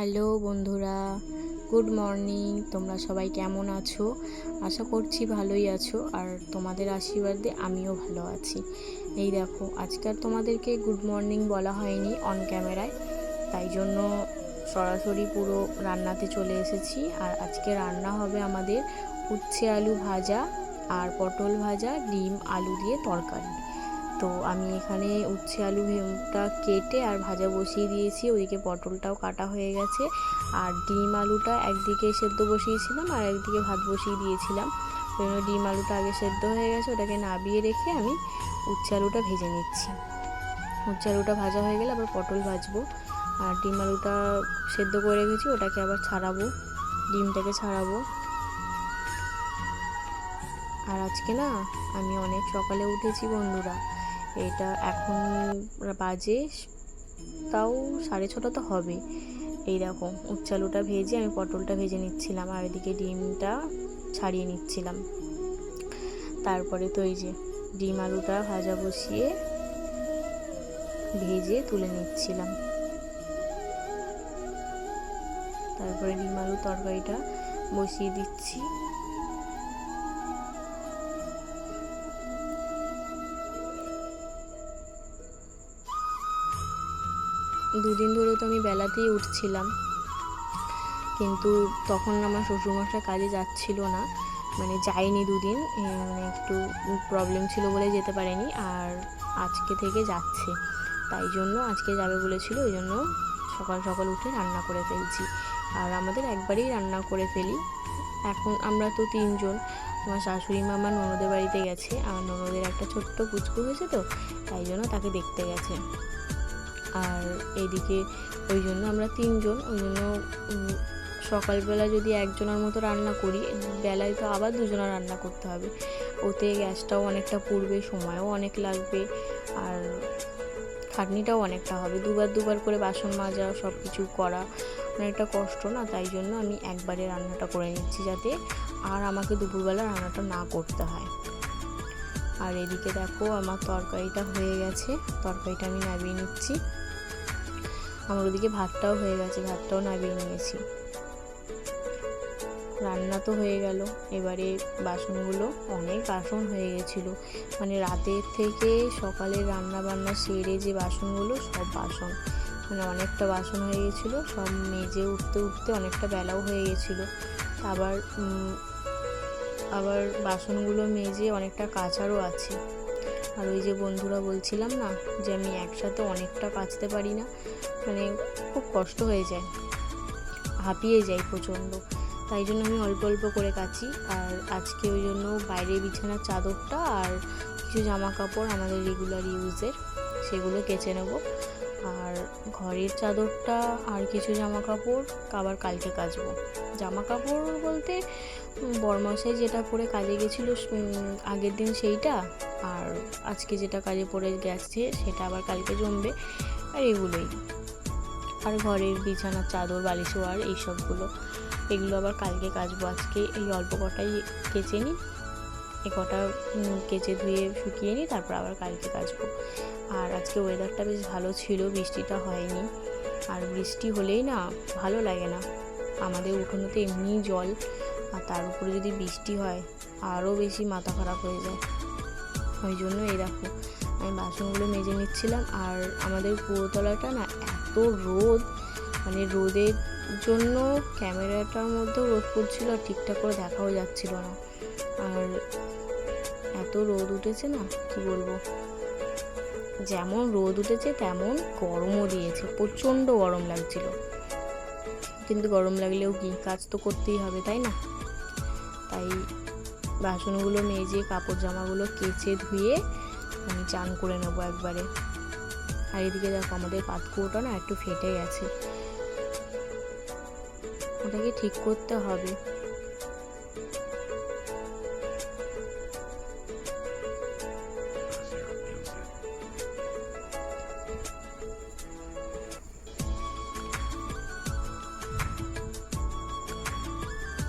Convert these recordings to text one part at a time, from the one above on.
Hello বন্ধুরা, good morning. তোমরা সবাই কেমন আছো? আশা করছি ভালোই আছো, আর তোমাদের আশীর্বাদে আমিও ভালো আছি। এই দেখো, আজকাল তোমাদেরকে গুড মর্নিং বলা হয়নি অন ক্যামেরায়, তাই জন্য সরাসরি পুরো রান্নাতে চলে এসেছি। আর আজকে রান্না হবে আমাদের উচ্ছে আলু ভাজা আর পটল ভাজা, ডিম আলু দিয়ে তরকারি। তো আমি এখানে উচ্ছে আলুটা কেটে আর ভাজা বসিয়ে দিয়েছি, ওইদিকে পটলটাও কাটা হয়ে গেছে, আর ডিম আলুটা একদিকে সেদ্ধ বসিয়েছিলাম আর একদিকে ভাত বসিয়ে দিয়েছিলাম। ওই জন্য ডিম আলুটা আগে সেদ্ধ হয়ে গেছে, ওটাকে নাবিয়ে রেখে আমি উচ্ছে আলুটা ভেজে নিচ্ছি। উচ্ছে আলুটা ভাজা হয়ে গেলে আবার পটল ভাজবো। আর ডিম আলুটা সেদ্ধ করে রেখেছি, ওটাকে আবার ছাড়াবো, ডিমটাকে ছাড়াবো। আর আজকে না আমি অনেক সকালে উঠেছি বন্ধুরা। এটা এখন বাজে তাও 6:30 তো হবে। এই দেখো, উচ্ছে আলুটা ভেজে আমি পটলটা ভেজে নিচ্ছিলাম, আর এদিকে ডিমটা ছাড়িয়ে নিচ্ছিলাম। তারপরে তো এই যে ডিম আলুটা ভাজা বসিয়ে ভেজে তুলে নিচ্ছিলাম। তারপরে ডিম আলুর তরকারিটা বসিয়ে দিচ্ছি। দুদিন ধরে তো আমি বেলাতেই উঠছিলাম, কিন্তু তখন আমার শ্বশুরমশাই কাজে যাচ্ছিল না, মানে যায়নি দুদিন, মানে একটু প্রবলেম ছিল বলে যেতে পারেনি। আর আজকে থেকে যাচ্ছে, তাই জন্য আজকে যাবে বলেছিল, ওই জন্য সকাল সকাল উঠে রান্না করে ফেলছি। আর আমাদের একবারেই রান্না করে ফেলি। এখন আমরা তো 3জন, আমার শাশুড়ি মা আমার ননদের বাড়িতে গেছে, আমার ননদের একটা ছোট্ট পুচকু হয়েছে, তো তাই জন্য তাকে দেখতে গেছে। আর এইদিকে ওই জন্য আমরা 3জন, ওই জন্য সকালবেলা যদি একজনের মতো রান্না করি, বেলায় তো আবার দুজনের রান্না করতে হবে, ওতে গ্যাসটাও অনেকটা পুড়বে, সময়ও অনেক লাগবে, আর খাটনিটাও অনেকটা হবে, দুবার করে বাসন মাজা সব কিছু করা অনেকটা কষ্ট না। তাই জন্য আমি একবারে রান্নাটা করে নিচ্ছি, যাতে আর আমাকে দুপুরবেলা রান্নাটা না করতে হয়। আর এদিকে দেখো, আমার তরকারিটা হয়ে গেছে, তরকারিটা আমি নামিয়ে নিচ্ছি। আমার ওদিকে ভাতটাও হয়ে গেছে, ভাতটাও নামিয়ে নিয়েছি। রান্না তো হয়ে গেল, এবারে বাসনগুলো, অনেক বাসন হয়ে গেছিলো, মানে রাতের থেকে সকালে রান্না বান্না সেরে যে বাসনগুলো, সব বাসন, মানে অনেকটা বাসন হয়ে গেছিলো, সব মেজে উঠতে উঠতে অনেকটা বেলাও হয়ে গেছিলো। আবার আবার বাসনগুলো মেজে অনেকটা কাচারও আছে। আর ওই যে বন্ধুরা বলছিলাম না যে আমি একসাথে অনেকটা কাচতে পারি না, মানে খুব কষ্ট হয়ে যায়, হাঁপিয়ে যাই প্রচণ্ড, তাই জন্য আমি অল্প অল্প করে কাচি। আর আজকে ওই জন্য বাইরের বিছানার চাদরটা আর কিছু জামা কাপড় আমাদের রেগুলার ইউজের, সেগুলো কেচে নেব। আর ঘরের চাদরটা আর কিছু জামা কাপড় আবার কালকে কাচবো। জামা কাপড় বলতে বরমশাই যেটা পরে কাজে গেছিলো আগের দিন সেইটা, আর আজকে যেটা কাজে পরে গেছে সেটা আবার কালকে জমবে, আর এগুলোই। আর ঘরের বিছানার চাদর, বালিশোয়ার এইসবগুলো, এগুলো আবার কালকে কাচবো। আজকে এই অল্প কটাই কেচে নিই, এ কটা কেচে ধুয়ে শুকিয়ে নিই, তারপর আবার কালকে কাচবো। আর আজকে ওয়েদারটা বেশ ভালো ছিল, বৃষ্টিটা হয়নি। আর বৃষ্টি হলেই না ভালো লাগে না, আমাদের উঠোনেতে এমনি জল, আর তার উপরে যদি বৃষ্টি হয় আরও বেশি মাথা খারাপ হয়ে যায়। ওই জন্য এই দেখো, আমি বাসনগুলো মেজে নিচ্ছিলাম। আর আমাদের পুরোতলাটা না এত রোদ, মানে রোদের জন্য ক্যামেরাটার মধ্যেও রোদ পড়ছিল, আর ঠিকঠাক করে দেখাও যাচ্ছিল না। আর এত রোদ উঠেছে না, কি বলবো, যেমন রোদ উঠেছে তেমন গরমও দিয়েছে, প্রচণ্ড গরম লাগছিল। কিন্তু গরম লাগলেও কি, কাজ তো করতেই হবে, তাই না? তাই বাসনগুলো মেজে কাপড় জামাগুলো কেচে ধুয়ে আমি চান করে নেবো একবারে। আর এদিকে দেখো, আমাদের পাতকুয়োটা না একটু ফেটে গেছে, ওটাকে ঠিক করতে হবে।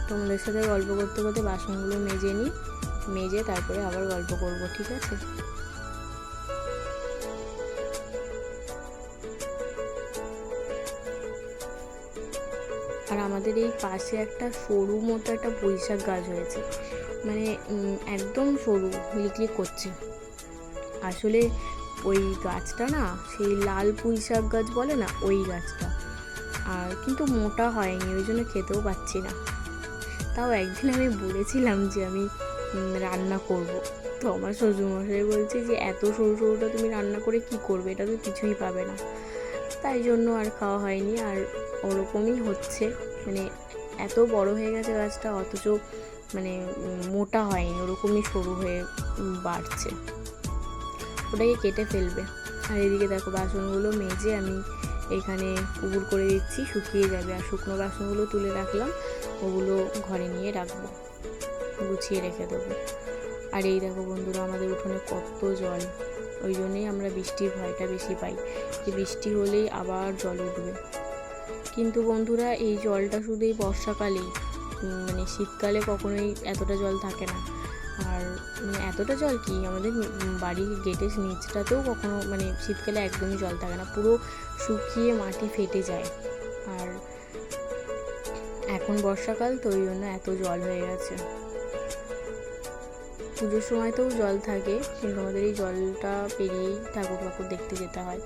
তোমাদের সাথে গল্প করতে করতে বাসনগুলো মেজে নিই, মেজে তারপরে আবার গল্প করব, ঠিক আছে? আর আমাদের এই পাশে একটা সরু মতো একটা পুঁইশাক গাছ হয়েছে, মানে একদম সরু, লিকলিক করছে। আসলে ওই গাছটা না সেই লাল পুঁইশাক গাছ বলে না, ওই গাছটা। আর কিন্তু মোটা হয়নি, ওই জন্য খেতেও পাচ্ছি না। তাও একদিন আমি বলেছিলাম যে আমি রান্না করব, তো আমার শ্বশুরমশাই বলছে যে এত সরু সরুটা তুমি রান্না করে কি করবে, এটা তো কিছুই পাবে না। তাই জন্য আর খাওয়া হয়নি। আর ওরকমই হচ্ছে, মানে এত বড় হয়ে গেছে গাছটা, অথচ মানে মোটা হয়নি, ওরকমই সরু হয়ে বাড়ছে। ওটাকে কেটে ফেলবে। আর এদিকে দেখো বাসনগুলো মেজে আমি এখানে উবুর করে দিচ্ছি, শুকিয়ে যাবে। আর শুকনো বাসনগুলো তুলে রাখলাম, ওগুলো ঘরে নিয়ে রাখবো, গুছিয়ে রেখে দেবো। আর এই দেখো বন্ধুরা, আমাদের উঠোনে কত জল। ওই জন্যেই আমরা বৃষ্টির ভয়টা বেশি পাই, যে বৃষ্টি হলেই আবার জল উঠবে। কিন্তু বন্ধুরা, এই জলটা শুধু এই বর্ষাকালেই, মানে শীতকালে কখনোই এতটা জল থাকে না। আর মানে এতটা জল কি, আমাদের বাড়ির গেটের নিচটাতেও কখনো মানে শীতকালে একদমই জল থাকে না, পুরো শুকিয়ে মাটি ফেটে যায়। আর এখন বর্ষাকাল, তো ওই জন্য এত জল হয়ে গেছে। পুজোর সময়তেও জল থাকে, কিন্তু আমাদের এই জলটা পেরিয়েই ঠাকুর ঠাকুর দেখতে যেতে হয়।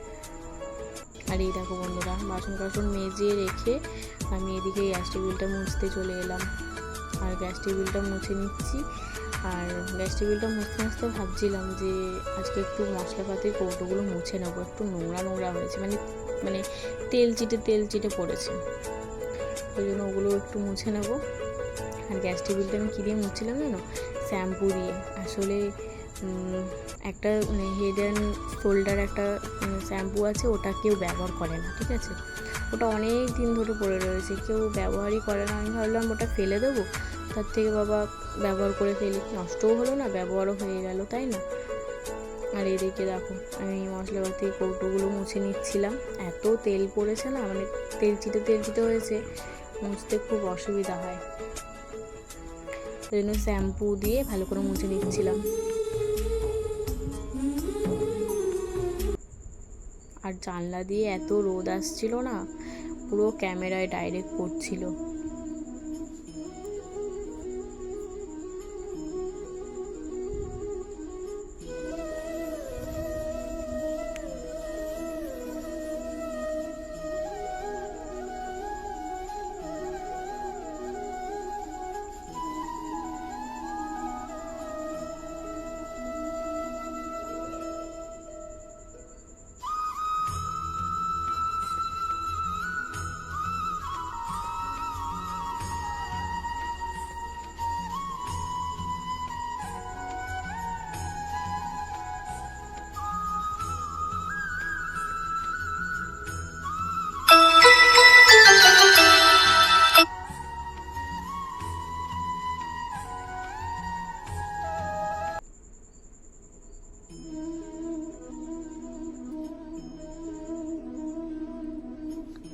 আর এই দেখো বন্ধুরা, বাসন কাসন মেজে রেখে আমি এদিকে গ্যাস টেবিলটা মুছতে চলে এলাম। আর গ্যাস টেবিলটা মুছে নিচ্ছি। আর গ্যাস টেবিলটা মুছতে মুছতে ভাবছিলাম যে আজকে একটু মশলাপাতির কৌটোগুলো মুছে নেবো, একটু নোংরা নোংরা হয়েছে, মানে তেল চিটে পড়েছে, ওই জন্য ওগুলো একটু মুছে নেবো। আর গ্যাস টেবিলটা আমি কী দিয়ে মুছছিলাম জানো, শ্যাম্পু দিয়ে। আসলে একটা মানে হেড অ্যান্ড শোল্ডার একটা শ্যাম্পু আছে, ওটা কেউ ব্যবহার করে না, ঠিক আছে। ওটা অনেক দিন ধরে পড়ে রয়েছে, কেউ ব্যবহারই করে না। আমি ভাবলাম ওটা ফেলে দেবো, তার থেকে বাবা ব্যবহার করে ফেলি, নষ্টও হলো না, ব্যবহারও হয়ে গেল, তাই না। আর এদিকে দেখো আমি মশলাপাতি কৌটোগুলো মুছে নিচ্ছিলাম। এত তেল পড়েছে না, মানে তেল চিটে হয়েছে, মুছতে খুব অসুবিধা হয়, ওই জন্য শ্যাম্পু দিয়ে ভালো করে মুছে নিচ্ছিলাম। আর জানলা দিয়ে এত রোদ আসছিল না, পুরো ক্যামেরায় ডাইরেক্ট পড়ছিল।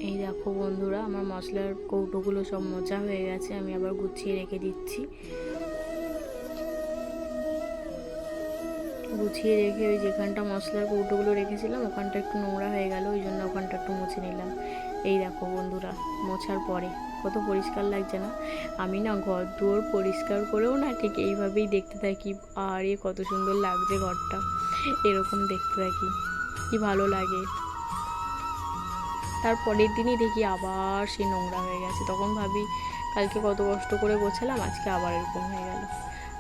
এই দেখো বন্ধুরা, আমার মশলার কৌটোগুলো সব মোছা হয়ে গেছে, আমি আবার গুছিয়ে রেখে দিচ্ছি। গুছিয়ে রেখে ওই যেখানটা মশলার কৌটোগুলো রেখেছিলাম ওখানটা একটু নোংরা হয়ে গেল, ওই জন্য ওখানটা একটু মুছে নিলাম। এই দেখো বন্ধুরা, মোছার পরে কত পরিষ্কার লাগছে না। আমি না ঘর দুয়ার পরিষ্কার করেও না ঠিক এইভাবেই দেখতে থাকি, আর কত সুন্দর লাগছে ঘরটা, এরকম দেখতে থাকি, কি ভালো লাগে। তারপরের দিনই দেখি আবার সে নোংরা হয়ে গেছে, তখন ভাবি কালকে কত কষ্ট করে গোছালাম, আজকে আবার এরকম হয়ে গেল।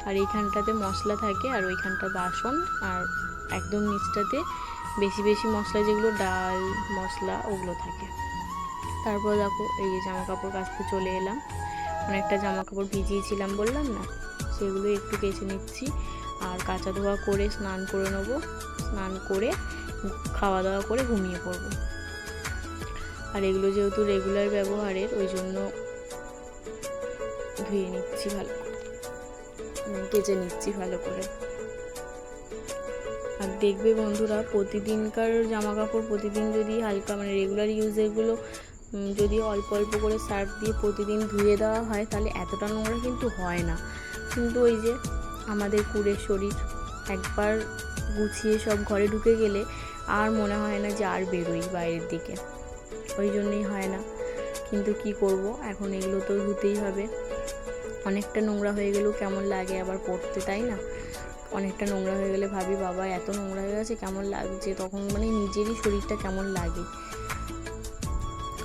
আর এইখানটাতে মশলা থাকে, আর ওইখানটা বাসন, আর একদম নিচটাতে বেশি বেশি মশলা, যেগুলো ডাল মশলা, ওগুলো থাকে। তারপর দেখো এই যে জামা কাপড় কাচতে চলে এলাম, অনেকটা জামা কাপড় ভিজিয়েছিলাম বললাম না, সেগুলো একটু কেচে নিচ্ছি। আর কাচা ধোয়া করে স্নান করে নেবো, স্নান করে খাওয়া দাওয়া করে ঘুমিয়ে পড়বো। আর এগুলো যেহেতু রেগুলার ব্যবহারের, ওই জন্য ধুয়ে নিচ্ছি ভালো করে, কেচে নিচ্ছি ভালো করে। আর দেখবে বন্ধুরা, প্রতিদিনকার জামা কাপড় প্রতিদিন যদি হালকা মানে রেগুলার ইউজেরগুলো যদি অল্প অল্প করে সার্ফ দিয়ে প্রতিদিন ধুয়ে দেওয়া হয়, তাহলে এতটা নোংরা কিন্তু হয় না। কিন্তু ওই যে আমাদের কুড়ের শরীর, একবার গুছিয়ে সব ঘরে ঢুকে গেলে আর মনে হয় না যে আর বেরোই বাইরের দিকে, ওই জন্যই হয় না। কিন্তু কি করব, এখন এগুলো তো ধুতেই হবে। অনেকটা নোংরা হয়ে গেলেও কেমন লাগে আবার পড়তে, তাই না? অনেকটা নোংরা হয়ে গেলে ভাবি বাবা এত নোংরা হয়ে গেছে, কেমন লাগছে তখন, মানে নিজেরই শরীরটা কেমন লাগে।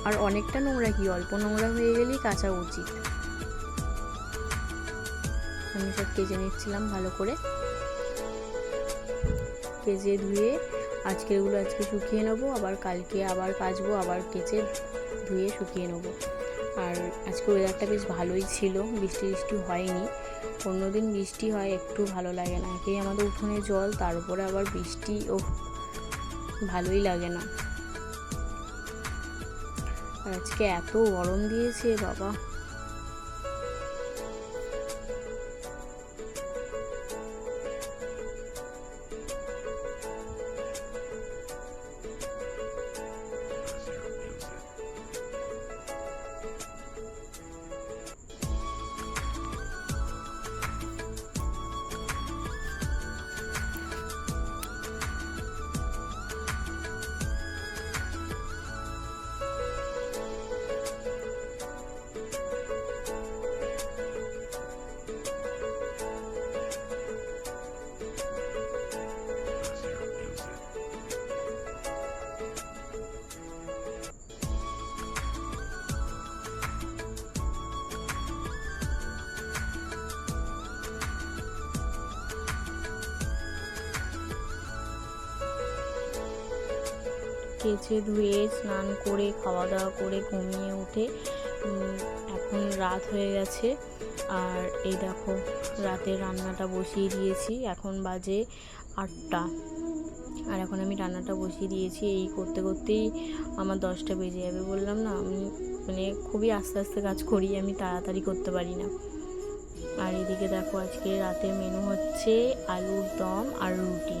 আর অনেকটা নোংরা কি, অল্প নোংরা হয়ে গেলেই কাচা উচিত। আমি সব কেচে নিচ্ছিলাম ভালো করে, কেচে ধুয়ে আজকেরগুলো আজকে শুকিয়ে নেবো, আবার কালকে আবার কাচবো, আবার কেচে ধুয়ে শুকিয়ে নেবো। আর আজকে ওয়েদারটা বেশ ভালোই ছিল, বৃষ্টি হয়নি। অন্যদিন বৃষ্টি হয় একটু ভালো লাগে না, একেই আমাদের উঠোনে জল, তার উপরে আবার বৃষ্টি, ও ভালোই লাগে না। আর আজকে এত গরম দিয়েছে বাবা। কেচে ধুয়ে স্নান করে খাওয়া দাওয়া করে ঘুমিয়ে উঠে এখন রাত হয়ে গেছে। আর এই দেখো রাতের রান্নাটা বসিয়ে দিয়েছি, এখন বাজে 8টা। আর এখন আমি রান্নাটা বসিয়ে দিয়েছি, এই করতে করতেই আমার 10টা বেজে যাবে। বললাম না আমি মানে খুবই আস্তে আস্তে কাজ করি, আমি তাড়াতাড়ি করতে পারি না। আর এদিকে দেখো আজকে রাতের মেনু হচ্ছে আলুর দম আর রুটি।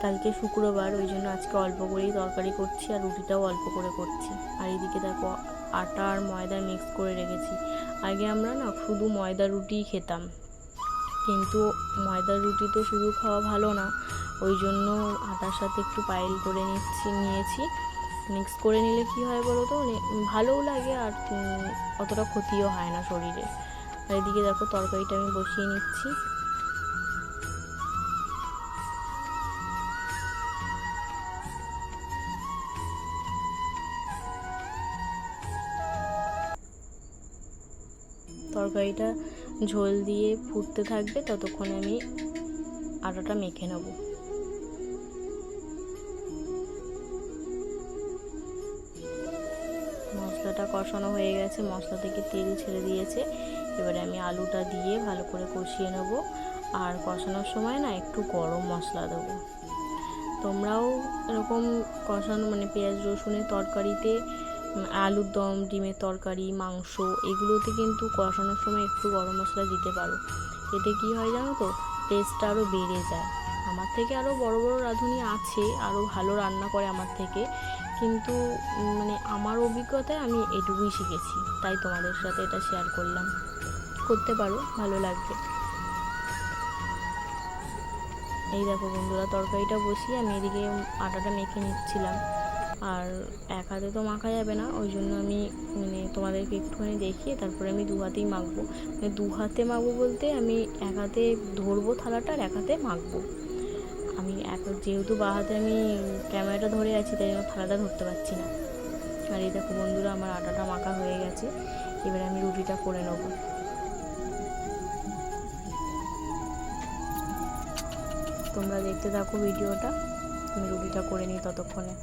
কালকে শুক্রবার, ওই জন্য আজকে অল্প করেই তরকারি করছি, আর রুটিটাও অল্প করে করছি। আর এদিকে দেখো আটা আর ময়দা মিক্স করে রেখেছি। আগে আমরা না শুধু ময়দা রুটিই খেতাম, কিন্তু ময়দার রুটি তো শুধু খাওয়া ভালো না, ওই জন্য আটার সাথে একটু পাইল করে নিয়েছি। মিক্স করে নিলে কি হয় বলো তো, মানে ভালোও লাগে আর অতটা ক্ষতিও হয় না শরীরে। আর এদিকে দেখো তরকারিটা আমি বসিয়ে নিচ্ছি। তরকারিটা ঝোল দিয়ে ফুটতে থাকবে, ততক্ষণে আমি আটাটা মেখে নেব। মশলাটা কষানো হয়ে গেছে, মশলা থেকে তেল ছেড়ে দিয়েছে। এবারে আমি আলুটা দিয়ে ভালো করে কষিয়ে নেব। আর কষানোর সময় না একটু গরম মশলা দেবো। তোমরাও এরকম কষানো মানে পেঁয়াজ রসুনের তরকারিতে, আলুর দম, ডিমের তরকারি, মাংস, এগুলোতে কিন্তু কষানোর সময় একটু গরম মশলা দিতে পারো। এতে কি হয় জানো তো, টেস্টটা আরও বেড়ে যায়। আমার থেকে আরও বড় বড় রাঁধুনি আছে, আরও ভালো রান্না করে আমার থেকে, কিন্তু মানে আমার অভিজ্ঞতায় আমি এটুকুই শিখেছি, তাই তোমাদের সাথে এটা শেয়ার করলাম। করতে পারো, ভালো লাগবে। এই দেখো বন্ধুরা, তরকারিটা বসিয়ে আমি এদিকে আটাটা মেখে নিচ্ছিলাম। আর এক হাতে তো মাখা যাবে না, ওই জন্য আমি মানে তোমাদেরকে একটুখানি দেখিয়ে তারপরে আমি 2 হাতেই মাখবো। মানে 2 হাতে মাখবো বলতে আমি এক হাতে ধরবো থালাটা আর এক হাতে মাখবো। আমি যেহেতু বা হাতে আমি ক্যামেরাটা ধরে আছি, তাই জন্য থালাটা ধরতে পারছি না। আর এই দেখো বন্ধুরা, আমার আটাটা মাখা হয়ে গেছে। এবারে আমি রুটিটা করে নেবো। তোমরা দেখতে থাকো ভিডিওটা, আমি রুটিটা করে নিই ততক্ষণে।